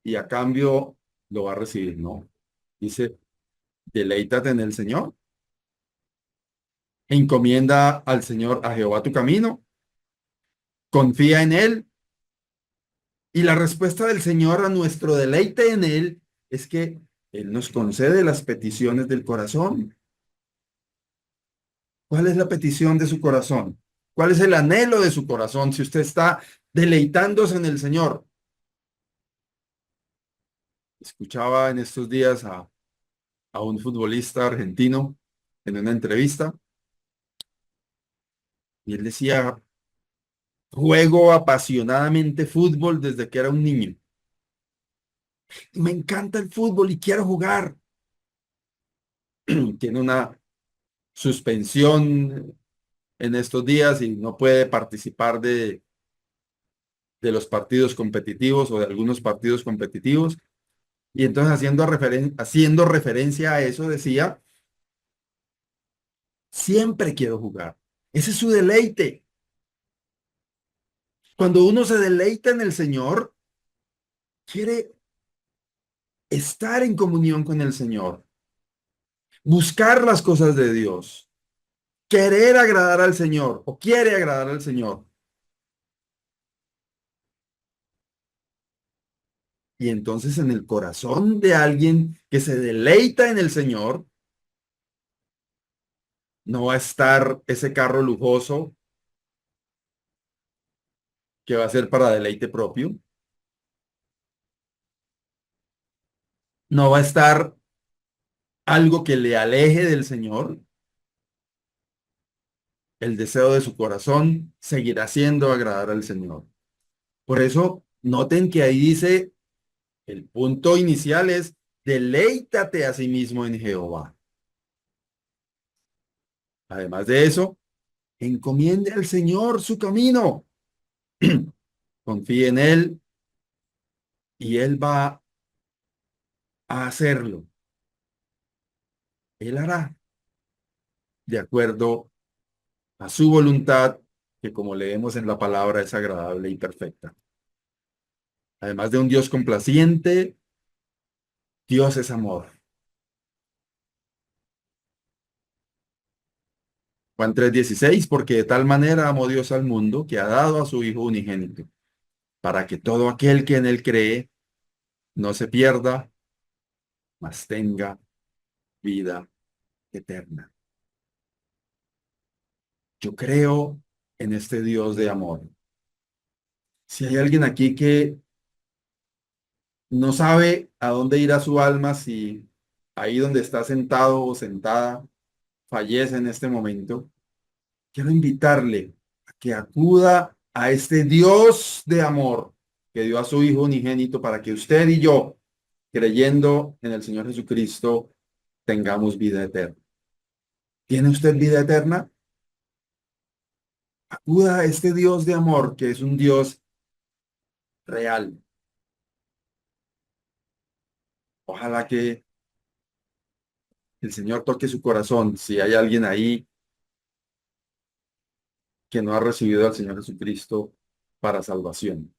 y a cambio lo va a recibir. No. Dice, deleítate en el Señor. Encomienda al Señor, a Jehová tu camino. Confía en él. Y la respuesta del Señor a nuestro deleite en él es que él nos concede las peticiones del corazón. ¿Cuál es la petición de su corazón? ¿Cuál es el anhelo de su corazón si usted está deleitándose en el Señor? Escuchaba en estos días a un futbolista argentino en una entrevista y él decía, juego apasionadamente fútbol desde que era un niño. Y me encanta el fútbol y quiero jugar. Tiene una suspensión en estos días y no puede participar de los partidos competitivos o de algunos partidos competitivos. Y entonces haciendo referencia a eso decía, siempre quiero jugar. Ese es su deleite. Cuando uno se deleita en el Señor, quiere estar en comunión con el Señor, buscar las cosas de Dios, querer agradar al Señor o quiere agradar al Señor. Y entonces en el corazón de alguien que se deleita en el Señor, no va a estar ese carro lujoso que va a ser para deleite propio. No va a estar algo que le aleje del Señor. El deseo de su corazón seguirá siendo agradar al Señor. Por eso, noten que ahí dice, el punto inicial es, deleítate a sí mismo en Jehová. Además de eso, encomiende al Señor su camino. Confíe en Él y Él va a hacerlo. Él hará de acuerdo a su voluntad, que como leemos en la palabra es agradable y perfecta. Además de un Dios complaciente, Dios es amor. Juan 3:16, porque de tal manera amó Dios al mundo que ha dado a su Hijo unigénito, para que todo aquel que en él cree no se pierda, mas tenga vida eterna. Yo creo en este Dios de amor. Si hay alguien aquí que no sabe a dónde irá su alma, si ahí donde está sentado o sentada fallece en este momento, quiero invitarle a que acuda a este Dios de amor que dio a su Hijo unigénito para que usted y yo, creyendo en el Señor Jesucristo, tengamos vida eterna. ¿Tiene usted vida eterna? Acuda a este Dios de amor que es un Dios real. Ojalá que el Señor toque su corazón. Si hay alguien ahí que no ha recibido al Señor Jesucristo para salvación.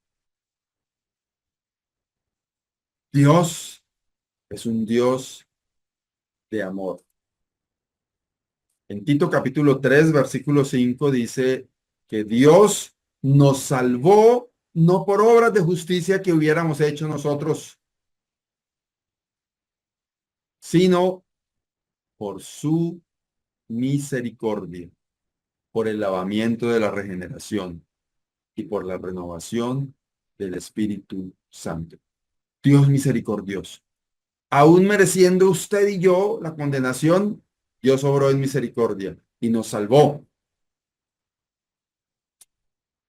Dios es un Dios de amor. En Tito capítulo 3, versículo 5 dice que Dios nos salvó no por obras de justicia que hubiéramos hecho nosotros, sino por su misericordia, por el lavamiento de la regeneración y por la renovación del Espíritu Santo. Dios misericordioso. Aún mereciendo usted y yo la condenación, Dios obró en misericordia y nos salvó.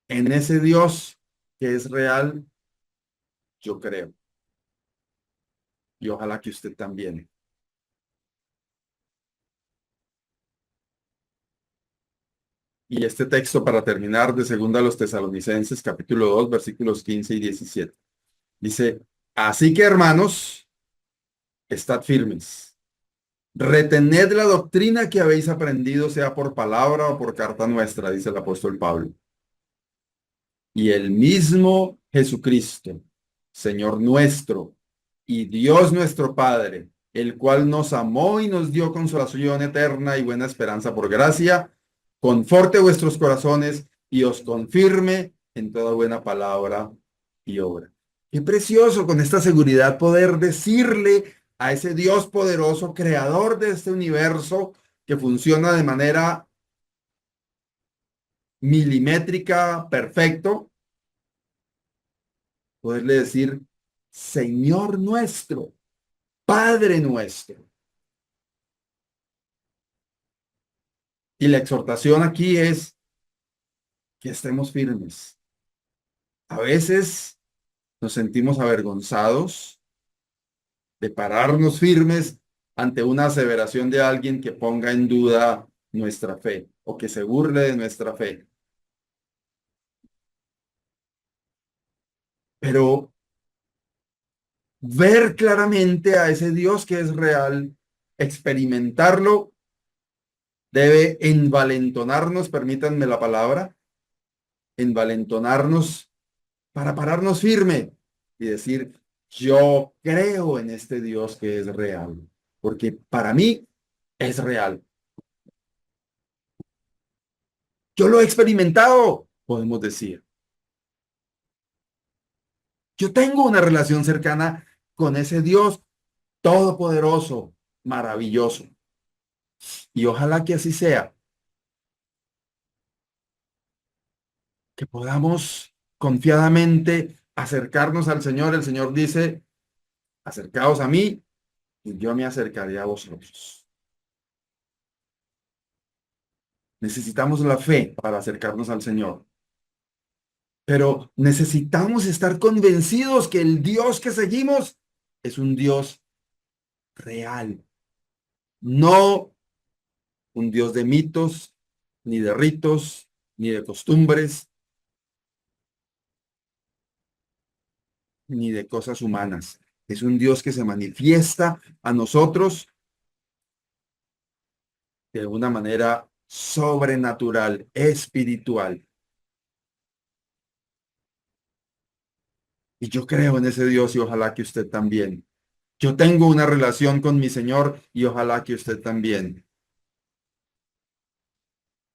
En ese Dios que es real, yo creo. Y ojalá que usted también. Y este texto para terminar de segunda a los Tesalonicenses, capítulo 2, versículos 15 y 17. Dice, así que hermanos, estad firmes. Retened la doctrina que habéis aprendido, sea por palabra o por carta nuestra, dice el apóstol Pablo. Y el mismo Jesucristo, Señor nuestro y Dios nuestro Padre, el cual nos amó y nos dio consolación eterna y buena esperanza por gracia, conforte vuestros corazones y os confirme en toda buena palabra y obra. Qué precioso con esta seguridad poder decirle a ese Dios poderoso, creador de este universo, que funciona de manera milimétrica, perfecto, poderle decir, Señor nuestro, Padre nuestro. Y la exhortación aquí es que estemos firmes. A veces nos sentimos avergonzados de pararnos firmes ante una aseveración de alguien que ponga en duda nuestra fe o que se burle de nuestra fe. Pero ver claramente a ese Dios que es real, experimentarlo, debe envalentonarnos, permítanme la palabra, envalentonarnos para pararnos firme y decir, yo creo en este Dios que es real, porque para mí es real. Yo lo he experimentado, podemos decir. Yo tengo una relación cercana con ese Dios todopoderoso, maravilloso. Y ojalá que así sea, que podamos confiadamente acercarnos al Señor. El Señor dice, acercaos a mí y yo me acercaré a vosotros. Necesitamos la fe para acercarnos al Señor. Pero necesitamos estar convencidos que el Dios que seguimos es un Dios real. No un Dios de mitos, ni de ritos, ni de costumbres, ni de cosas humanas. Es un Dios que se manifiesta a nosotros de una manera sobrenatural, espiritual. Y yo creo en ese Dios y ojalá que usted también. Yo tengo una relación con mi Señor y ojalá que usted también.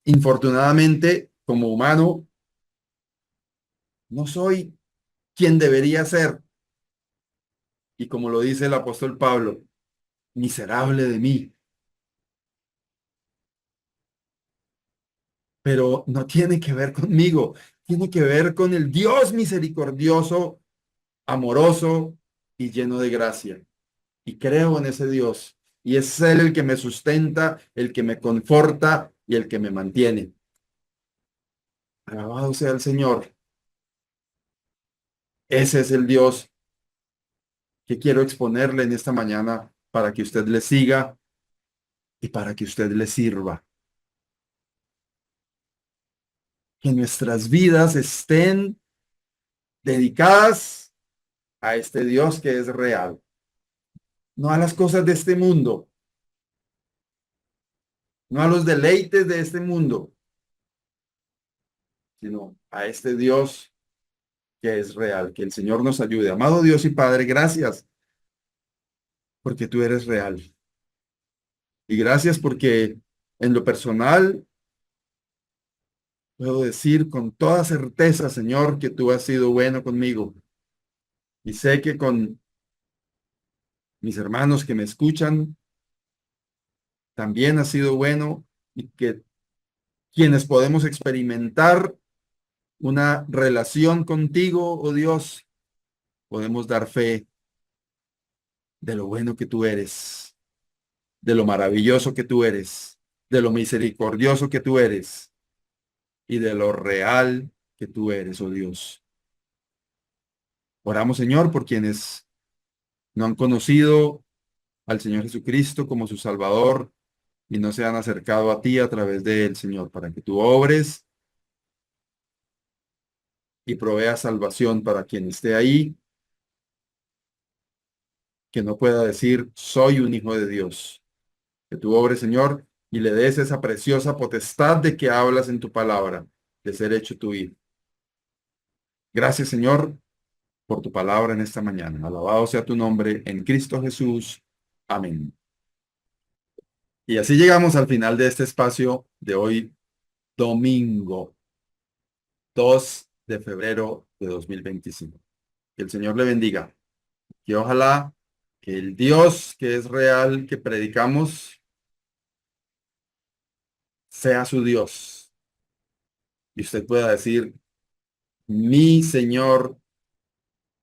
Infortunadamente, como humano, no soy quien debería ser. Y como lo dice el apóstol Pablo, miserable de mí. Pero no tiene que ver conmigo, tiene que ver con el Dios misericordioso, amoroso y lleno de gracia. Y creo en ese Dios. Y es Él el que me sustenta, el que me conforta y el que me mantiene. Alabado sea el Señor. Ese es el Dios que quiero exponerle en esta mañana para que usted le siga y para que usted le sirva. Que nuestras vidas estén dedicadas a este Dios que es real. No a las cosas de este mundo, no a los deleites de este mundo, sino a este Dios que es real. Que el Señor nos ayude. Amado Dios y Padre, gracias porque tú eres real. Y gracias porque En lo personal, puedo decir con toda certeza, Señor, que tú has sido bueno conmigo. Y sé que con mis hermanos que me escuchan, también has sido bueno y que quienes podemos experimentar una relación contigo, oh Dios, podemos dar fe de lo bueno que tú eres, de lo maravilloso que tú eres, de lo misericordioso que tú eres y de lo real que tú eres, oh Dios. Oramos, Señor, por quienes no han conocido al Señor Jesucristo como su Salvador y no se han acercado a ti a través de él, Señor, para que tú obres y proveas salvación para quien esté ahí, que no pueda decir, soy un hijo de Dios. Que tú obres, Señor, y le des esa preciosa potestad de que hablas en tu palabra, de ser hecho tu hijo. Gracias, Señor, por tu palabra en esta mañana. Alabado sea tu nombre en Cristo Jesús. Amén. Y así llegamos al final de este espacio de hoy, domingo 2 de febrero de 2025. Que el Señor le bendiga. Y ojalá que el Dios que es real, que predicamos, sea su Dios. Y usted pueda decir, mi Señor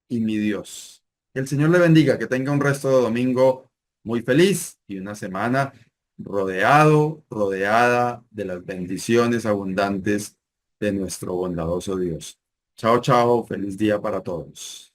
y mi Dios. Que el Señor le bendiga, que tenga un resto de domingo muy feliz y una semana rodeada de las bendiciones abundantes de nuestro bondadoso Dios. Chao, chao, feliz día para todos.